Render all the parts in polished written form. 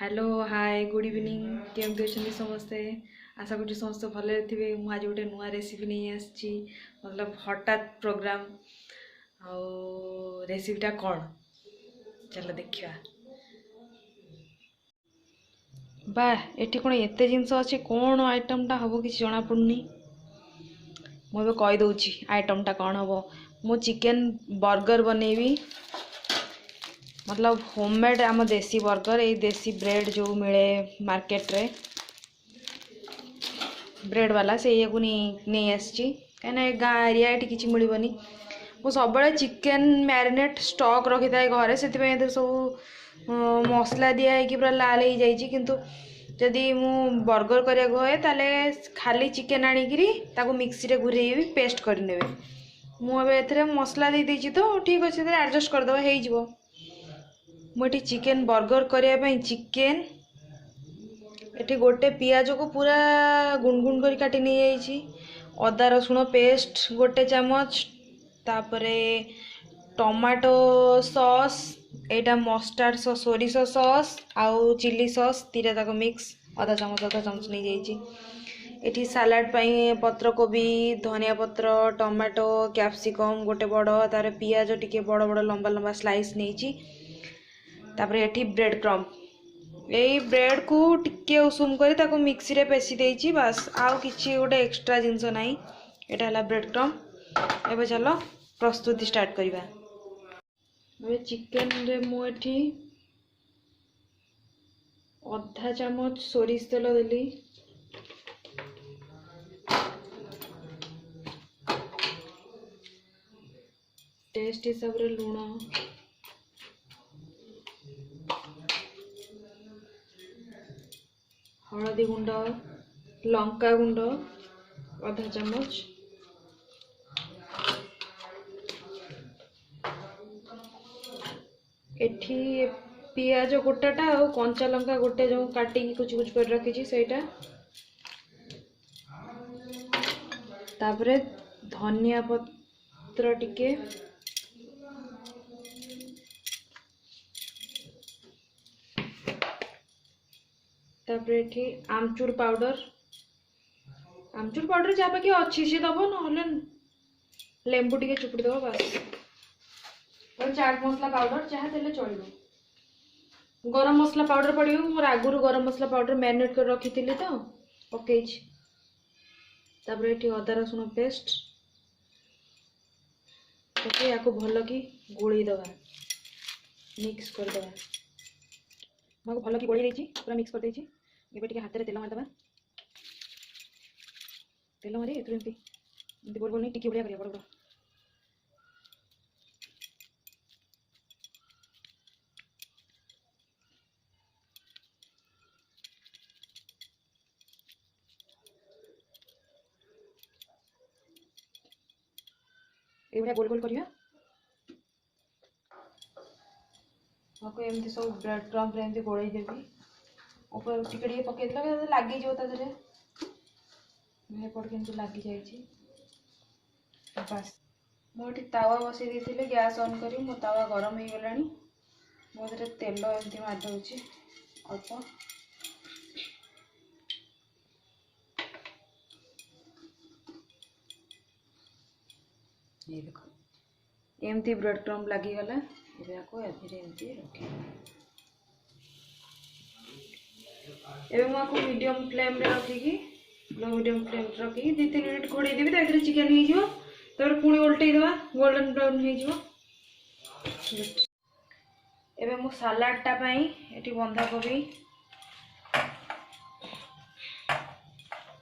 Hello hi good evening केमती अच्छा समस्ते आशा कर समस्त भले थे। मुझे आज गोटे नुआ रेसिपी नहीं आसी मतलब हठात प्रोग्राम रेसिपीटा कौन चलो देखा। बाह एटी कौन एत जिनस अच्छे कौन आइटमटा हम कि जना पड़नी मुझे कहीदे आइटमटा कौन हम। मु चिकेन बर्गर बनैबी मतलब होममेड आम देसी बर्गर ये देसी ब्रेड जो मिले मार्केट रे ब्रेड वाला से ये नहीं आसी कहीं गाँ एरिया ये किसी मिलनी। मु सब चिकेन मैरिनेट स्टॉक रखी था घरे से सब मसला दिया कि पूरा लाल हो जाइए किंतु जदि मु बर्गर करिया हुए ताले खाली चिकेन आनिकी ताको मिक्सी रे घुरेबी पेस्ट करने मुझे मसला दे देती तो ठीक अच्छे एडजस्ट करदे हो। मुझे चिकेन बर्गर करने चिकेन एटी गोटे पियाज को पूरा गुणगुण कर काटी नहीं जाइए। अदा रसुण पेस्ट गोटे चामच तापरे टमाटो सॉस एटा मस्टार्ड सॉस सोरिष सॉस आउ चिली सॉस तीटा तक मिक्स अधा चामच नहीं जाइए। एटी सालाड पाई पत्र कोबी धनिया पत्र टमाटो कैप्सिकम गोटे बड़ तार पियाज टिके बड़ बड़ लंबा लंबा स्लाइस नहीं। तापरे एटी ब्रेड क्रम यही ब्रेड को टिके उषुम कर ताको मिक्सी रे पेसी देइछि बस आउ किछि गोटे एक्स्ट्रा जिंस नाही। एटा हला ब्रेड क्रम। एबे चलो प्रस्तुति स्टार्ट करिबा। एबे चिकेन रे मु एठी आधा चामच सोरिष तेल देली टेस्ट हिसाब रे लूण हलदी गुंड लंका गुंड आधा चामच एठी पियाज गोटाटा और कंचा लंका गोटे जो काटिकी कुछ कुछ कर रखी सेटा तापरे धनिया पत्र टिके तापरे एठी आमचूर पाउडर जहाँ पाखे अच्छी सी दब ना लेंबू टिके चुपुड़ी दब बस और चाट मसला पाउडर जहाँ देले चलो। गरम मसला पाउडर पड़ो मोर आगुरी गरम मसला पाउडर मैरिनेट कर रखी थी तो पकई तापरे एठी अदा रसुण पेस्ट पकई या भल कि गोली दबा मिक्स कर दबा। मैं भल कि गोली देछि पूरा मिक्स कर देछि। एबे टिके हाथ रे तेल मारदबा तेल मारी एमती गोल गोल नहीं टिकी बढ़िया करिया बड़ बड़ ये गोल गोल करिया आपको एमती सब ब्रेड क्रम्प एमती गोल देवी ऊपर टिके टिके पकई देला लगी जो एपट के लगी जाइए बस। मुझे तावा बसई देती गैस ऑन करी मो तावा गरम हो गला मुझे तेल एमती मारिदे अल्प ये देख एमती ब्रेड क्रम्प लगिगला एमती रखी एवं मुझे मीडियम फ्लेम रे रखिकी लो मीडियम फ्लेम रखिकी 2-3 मिनट घोड़े देवी तो चिकेन हो पुणी ओल्टे देवा गोल्डन ब्राउन हो। एबे मु सालाडटा पाई एटी बंधा कोबी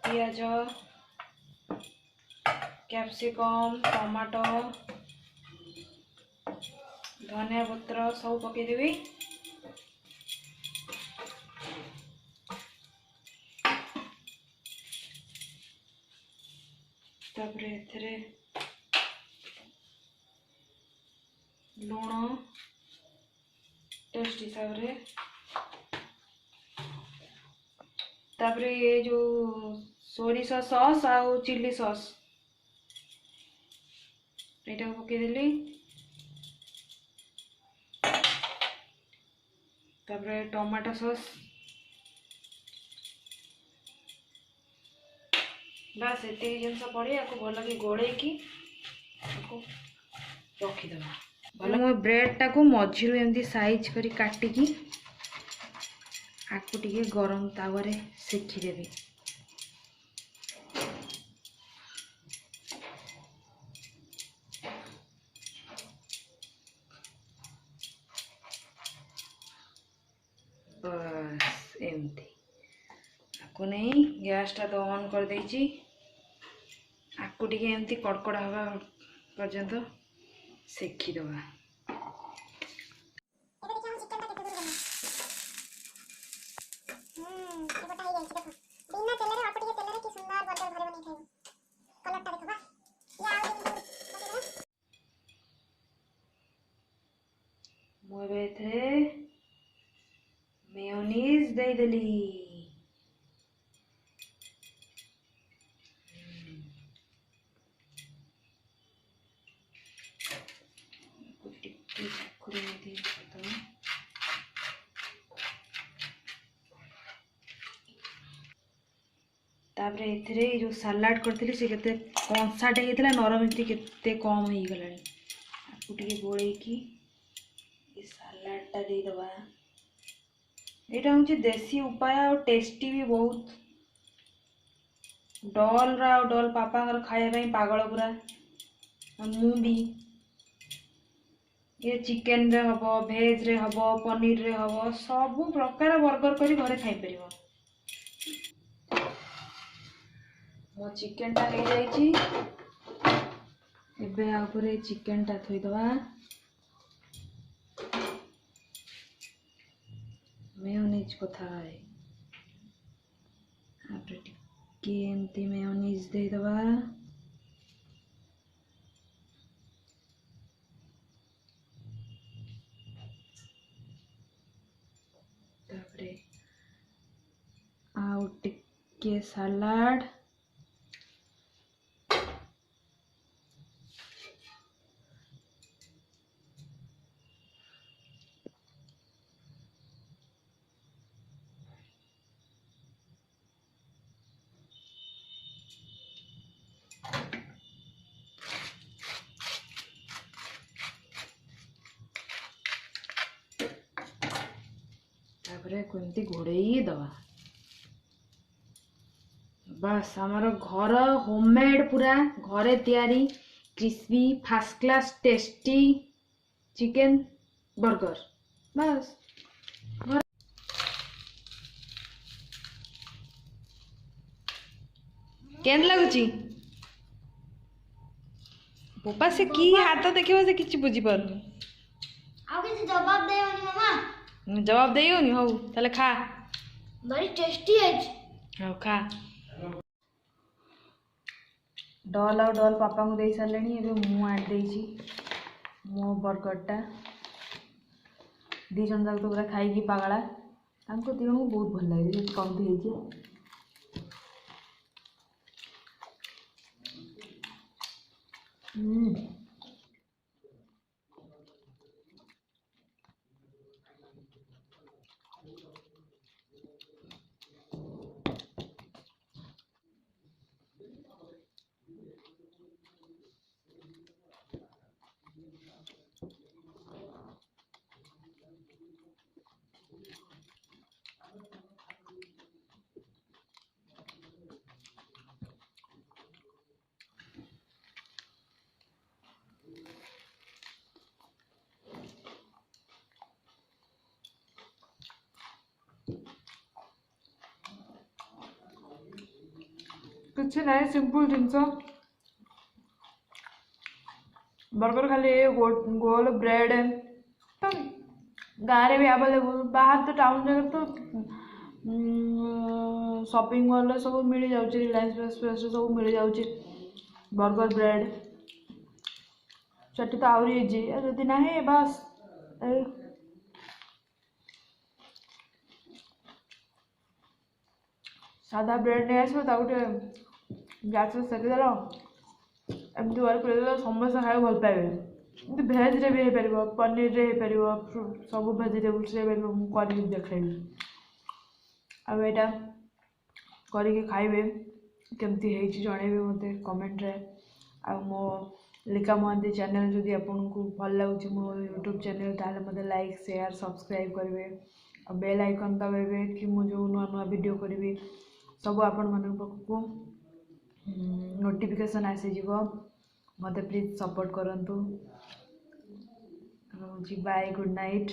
पियाज कैप्सिकम टमाटो धनिया पत्र सब पकईदेवी तापरे एथरे लूण टेस्ट हिसाब रे तापरे ये जो सोरिष सॉस आउ चिली सॉस एटा पकईदेली तापरे टमाटो सॉस बस ये जिन पड़े या भल कि गोड़े रखीदे भल मो ब्रेड टाक मझिरू एमती साइज करी काटिकी आपको टिके गरम तावारे सेकीदेवी। बस एमती आपको नहीं गैस टा तो ऑन कर देची आपको टिके एमती कड़कड़ा हवा पर्यंत सेकीदवा। मेयोनीज दे देली तापर एथिरे जो सलाड करथिली से केते कंसाटे हेतला नरम इति केते कम हो गलानी आपको टिके गोळे की ये सलाड टा दे दबा। एटा होची देसी उपाय और टेस्टी भी बहुत। डॉल रा डॉल पापा घर खाया पई पागल पूरा मु भी ये चिकन रे हबो भेज रे हबो पनीर रे हबो सब प्रकार बर्गर करी घरे खाई परिबो। मो चिकन टा हो जाइए एबे आउपरे चिकन टा थोई दवा मेयोनीज कथा है आपरे टिके एमती मेयोनीज दे दवा। तापरे आउ टिके सलाड कमती घोड़े दवा। बस आमर घर होममेड पूरा घरे तैयारी crispy fast class tasty chicken burger बस घर। केन लगुची बोपा से की हाथ देखियो से किछि बुझी पारनु आ किछि जवाब देयोनी मामा जवाब देयोनी हो ताले खा बड़ी टेस्टी है हो खा। डॉल और डॉल पापा को दे सारे मु आड देछि मो बर्गर टा दी जन जाक तो पूरा खाई पागला तांको दियो बहुत भल लगे कम थी कुछ ना सिंपल जिनस बर्गर खाली गोल ब्रेड तो गाँव भी आवेलेबल बाहर तो टाउन जगह तो शॉपिंग मॉल सब मिल जाऊँ रिलायंस एक्सप्रेस सब मिल जाऊँ बर्गर ब्रेड सेठी तो आहरी इजी जदि ना बस सादा ब्रेड नहीं आसो गोटे गैस सेकीदेल एमती वर्क कर समस्त खाए भल पाइबे भेज रे भी हो पार पनीर रे हो पार सब भेजिटेबल्स कर देखेबी आईटा करके खाइबे केमती है जनइबे मते कमेंट रे। आ मो लिका महांती चैनल जदि आपको भल लगुच मो यूट्यूब चैनल ताले मते लाइक शेयर सब्सक्राइब करेंगे और बेल आइकन दबाइबे कि मु जो नुआ नुआ वीडियो करी सब आपण मन पाखु नोटिफिकेशन आसीज मते प्लीज सपोर्ट करंतु। Bye good night.